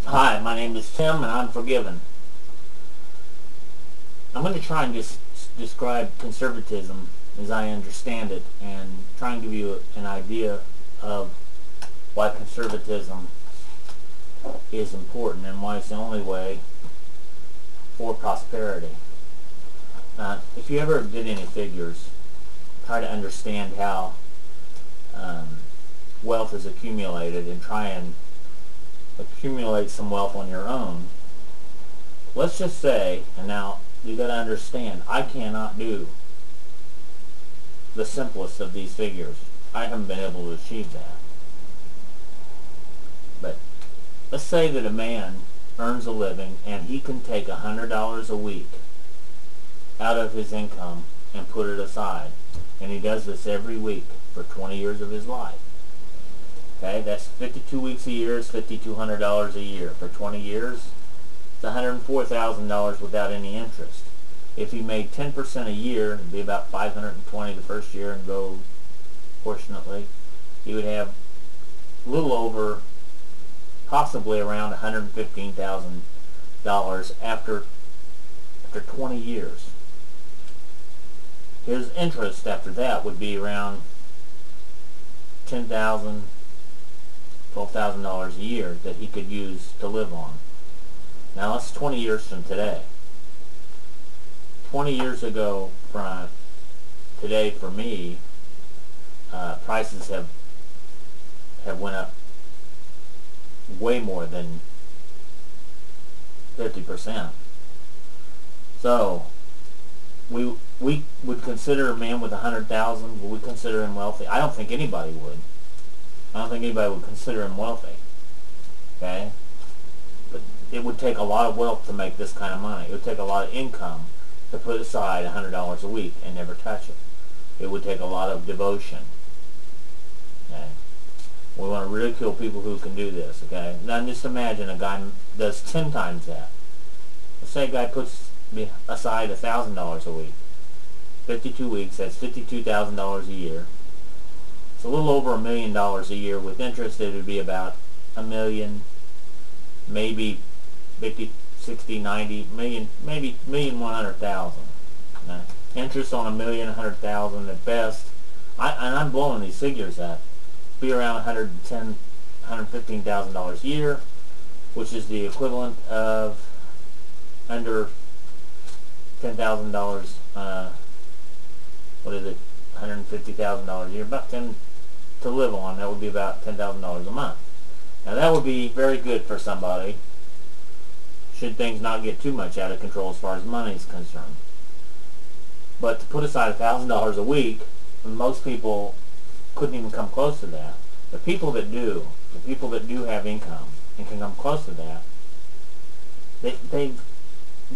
Hi, my name is Tim and I'm forgiven. I'm going to try and just describe conservatism as I understand it and try and give you an idea of why conservatism is important and why it's the only way for prosperity. If you ever did any figures, try to understand how wealth is accumulated and try and accumulate some wealth on your own. Let's just say, and now you got to understand, I cannot do the simplest of these figures. I haven't been able to achieve that. But let's say that a man earns a living and he can take $100 a week out of his income and put it aside. And he does this every week for 20 years of his life. Okay, that's 52 weeks a year, is $5,200 a year. For 20 years, it's $104,000 without any interest. If he made 10% a year, it'd be about $520 the first year and go proportionately. He would have a little over, possibly around $115,000 after 20 years. His interest after that would be around $10,000, $12,000 a year that he could use to live on. Now that's 20 years from today. 20 years ago from today for me, prices have went up way more than 50%. So we would consider a man with 100,000, would we consider him wealthy? I don't think anybody would. I don't think anybody would consider him wealthy. Okay? But it would take a lot of wealth to make this kind of money. It would take a lot of income to put aside $100 a week and never touch it. It would take a lot of devotion. Okay? We want to ridicule people who can do this. Okay? Now just imagine a guy does 10 times that. Let's say a guy puts aside $1,000 a week. 52 weeks, that's $52,000 a year. It's a little over $1 million a year. With interest, it would be about $1 million, maybe 50, 60, 90 million, maybe $1,100,000. Interest on $1,100,000 at best. And I'm blowing these figures up. Be around $110,000, $115,000 a year, which is the equivalent of under $10,000. What is it? $150,000 a year. About 10 to live on. That would be about $10,000 a month. Now that would be very good for somebody, should things not get too much out of control as far as money is concerned. But to put aside $1,000 a week, most people couldn't even come close to that. The people that do have income and can come close to that, they've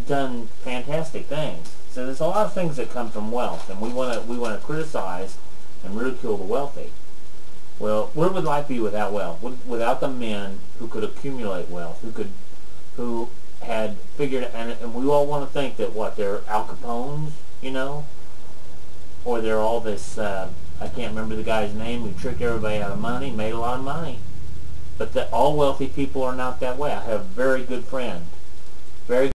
done fantastic things. So there's a lot of things that come from wealth, and we want to criticize and ridicule the wealthy. Well, where would life be without wealth? Without the men who could accumulate wealth, who had figured, and we all want to think that they're Al Capones, or they're all this. I can't remember the guy's name who tricked everybody out of money, made a lot of money. But all wealthy people are not that way. I have a very good friend, very